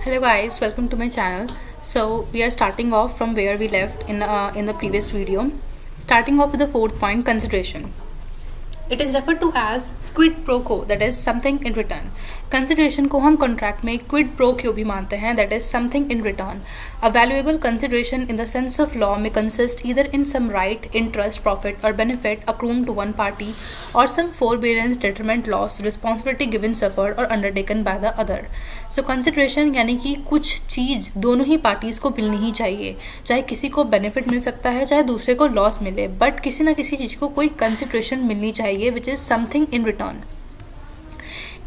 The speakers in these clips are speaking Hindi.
Hello guys, welcome to my channel. So we are starting off from where we left in the previous video. Starting off with the fourth point, consideration. It is referred to as quid pro quo, that is something in return. Consideration को हम contract में quid pro quo भी मानते हैं, that is something in return. A valuable consideration in the sense of law may consist either in some right, interest, profit or benefit accruing to one party or some forbearance, detriment, loss, responsibility given, suffered or undertaken by the other. So consideration यानी कि कुछ चीज़ दोनों ही पार्टीज़ को मिलनी ही चाहिए, चाहे किसी को बेनिफिट मिल सकता है चाहे दूसरे को लॉस मिले, बट किसी ना किसी चीज़ को कोई कंसिडरेशन मिलनी चाहिए which is something in return.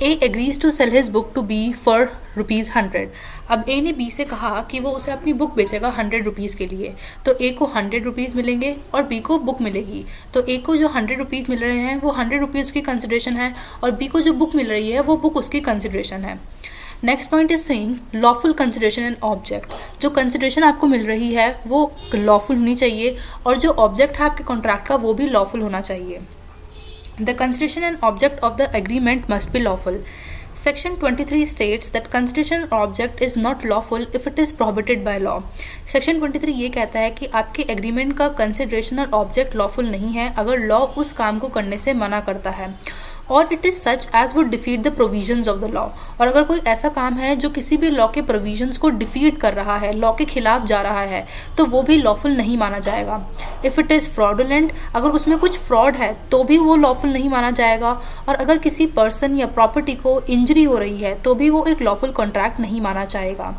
A agrees to sell his book to B for ₹100. अब A ने B से कहा कि वो उसे अपनी बुक बेचेगा 100 रुपीज़ के लिए, तो A को 100 रुपीज़ मिलेंगे और B को बुक मिलेगी. तो A को जो 100 रुपीज़ मिल रहे हैं वो 100 रुपीज़ की कंसिडरेशन है और B को जो बुक मिल रही है वो बुक उसकी कंसिडरेशन है. Next point is saying lawful consideration and object. जो कंसिडरेशन आपको मिल रही है वो लॉफुल होनी चाहिए और जो ऑब्जेक्ट है आपके कॉन्ट्रैक्ट का वो भी लॉफुल होना चाहिए. The consideration and object of the agreement must be lawful. Section 23 states that consideration or object is not lawful if it is prohibited by law. Section 23 ये कहता है कि आपके एग्रीमेंट का कंसिडरेशन और ऑब्जेक्ट लॉफुल नहीं है अगर लॉ उस काम को करने से मना करता है, और it is such as would defeat the provisions of the law. और अगर कोई ऐसा काम है जो किसी भी लॉ के प्रोविजंस को डिफीट कर रहा है, लॉ के खिलाफ जा रहा है, तो वो भी लॉफुल नहीं माना जाएगा. इफ़ इट इज़ फ्रॉडुलेंट, अगर उसमें कुछ फ्रॉड है तो भी वो लॉफुल नहीं माना जाएगा. और अगर किसी पर्सन या प्रॉपर्टी को इंजरी हो रही है तो भी वो एक लॉफुल कॉन्ट्रैक्ट नहीं माना जाएगा.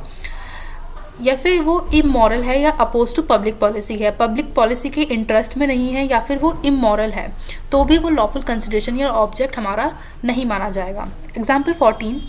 या फिर वो इमोरल है या अपोज टू पब्लिक पॉलिसी है, पब्लिक पॉलिसी के इंटरेस्ट में नहीं है, या फिर वो इमोरल है, तो भी वो लॉफुल कंसिडरेशन या ऑब्जेक्ट हमारा नहीं माना जाएगा. Example 14.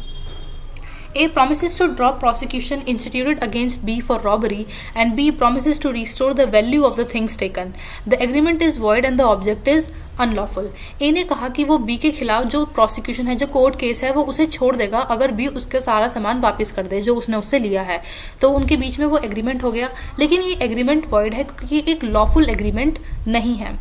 A promises to drop prosecution instituted against B for robbery and B promises to restore the value of the things taken. The agreement is void and the object is unlawful. A ने कहा कि वो B के खिलाफ जो प्रोसिक्यूशन है, जो कोर्ट केस है, वो उसे छोड़ देगा अगर B उसके सारा सामान वापस कर दे जो उसने उससे लिया है. तो उनके बीच में वो एग्रीमेंट हो गया, लेकिन ये एग्रीमेंट वॉइड है क्योंकि ये एक लॉफुल एग्रीमेंट नहीं है.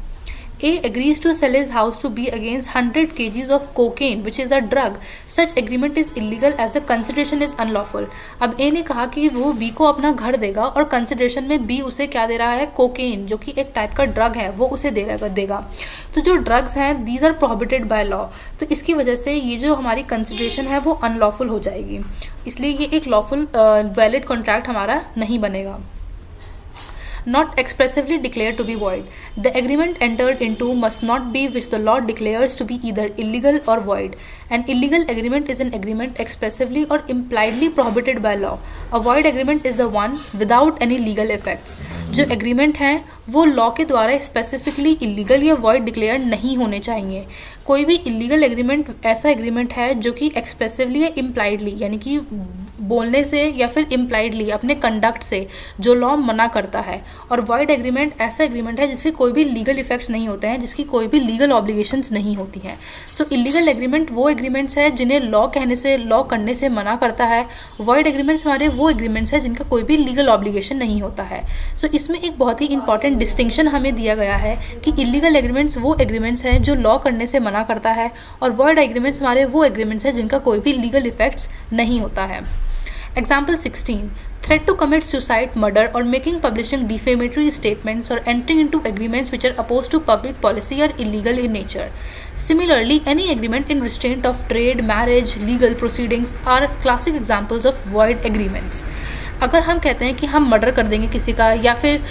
A agrees to sell his house to B against 100 kgs of cocaine, which is a drug. Such agreement is illegal as the consideration is unlawful. अब A ने कहा कि वो B को अपना घर देगा और कंसिडरेशन में B उसे क्या दे रहा है, कोकेन, जो कि एक टाइप का ड्रग है, वो उसे देगा. तो जो ड्रग्स हैं these are prohibited by law, तो इसकी वजह से ये जो हमारी कंसिडरेशन है वो अनलॉफुल हो जाएगी, इसलिए ये एक लॉफुल वैलिड कॉन्ट्रैक्ट हमारा नहीं बनेगा. Not expressively declared to be void. The agreement entered into must not be which the law declares to be either illegal or void. An illegal agreement is an agreement expressively or impliedly prohibited by law. A void agreement is the one without any legal effects. जो एग्रीमेंट हैं वो लॉ के द्वारा स्पेसिफिकली इलीगल या वॉइड डिक्लेयर नहीं होने चाहिए. कोई भी इलीगल एग्रीमेंट ऐसा एग्रीमेंट है जो कि एक्सप्रेसिवली या इम्प्लाइडली, यानी कि बोलने से या फिर इम्प्लाइडली अपने कंडक्ट से जो लॉ मना करता है, और वॉइड एग्रीमेंट ऐसा एग्रीमेंट है जिसके कोई भी लीगल इफेक्ट्स नहीं होते हैं, जिसकी कोई भी लीगल ऑब्लिगेशंस नहीं होती हैं. सो इलीगल एग्रीमेंट वो एग्रीमेंट्स है जिन्हें लॉ कहने से, लॉ करने से मना करता है. वॉइड एग्रीमेंट्स हमारे वो एग्रीमेंट्स है जिनका कोई भी लीगल ऑब्लिगेशन नहीं होता है. सो इसमें एक बहुत ही इंपॉर्टेंट डिस्टिंक्शन हमें दिया गया है कि इलीगल एग्रीमेंट्स वो एग्रीमेंट्स हैं जो लॉ करने से मना करता है, और वॉइड एग्रीमेंट्स हमारे वो एग्रीमेंट्स हैं जिनका कोई भी लीगल इफेक्ट्स नहीं होता है. Example 16. Threat to commit suicide, murder or making publishing defamatory statements or entering into agreements which are opposed to public policy are illegal in nature. Similarly, any agreement in restraint of trade, marriage, legal proceedings are classic examples of void agreements. अगर हम कहते हैं कि हम मर्डर कर देंगे किसी का या फिर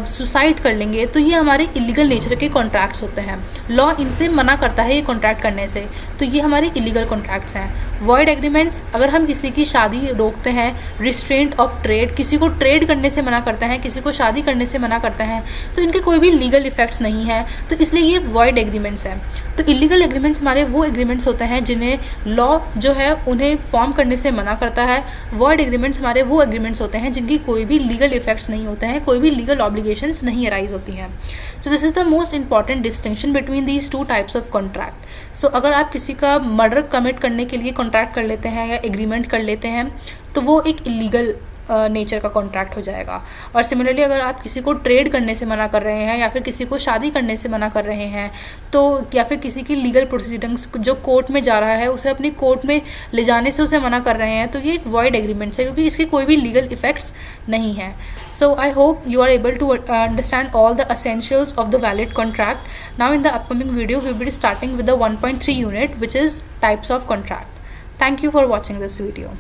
सुसाइड कर लेंगे, तो ये हमारे इलीगल नेचर के कॉन्ट्रैक्ट्स होते हैं. लॉ इनसे मना करता है ये कॉन्ट्रैक्ट करने से, तो ये हमारे इलीगल कॉन्ट्रैक्ट्स हैं. वॉइड एग्रीमेंट्स, अगर हम किसी की शादी रोकते हैं, रिस्ट्रेंट ऑफ ट्रेड, किसी को ट्रेड करने से मना करते हैं, किसी को शादी करने से मना करते हैं, तो इनके कोई भी लीगल इफेक्ट्स नहीं है, तो इसलिए ये वॉइड एग्रीमेंट्स हैं. तो इलीगल एग्रीमेंट्स हमारे वो एग्रीमेंट्स होते हैं जिन्हें लॉ जो है उन्हें फॉर्म करने से मना करता है. वॉइड एग्रीमेंट्स हमारे वो एग्रीमेंट्स होते हैं जिनकी कोई भी लीगल इफेक्ट्स नहीं होते हैं, कोई भी लीगल ऑब्लिगेशंस नहीं अराइज होती हैं. So this is the most important distinction between these two types of contract. So अगर आप किसी का मर्डर कमिट करने के लिए कॉन्ट्रैक्ट कर लेते हैं या एग्रीमेंट कर लेते हैं, तो वो एक इलीगल नेचर का कॉन्ट्रैक्ट हो जाएगा। और सिमिलरली अगर आप किसी को ट्रेड करने से मना कर रहे हैं या फिर किसी को शादी करने से मना कर रहे हैं तो, या फिर किसी की लीगल प्रोसीडिंग्स जो कोर्ट में जा रहा है उसे अपनी कोर्ट में ले जाने से उसे मना कर रहे हैं, तो ये एक वॉइड एग्रीमेंट है क्योंकि इसके कोई भी लीगल इफेक्ट्स नहीं है। So I hope you are able to understand all the essentials of the valid contract. Now in the upcoming video we will be starting with the 1.3 unit, which is types of contract. Thank you for watching this video.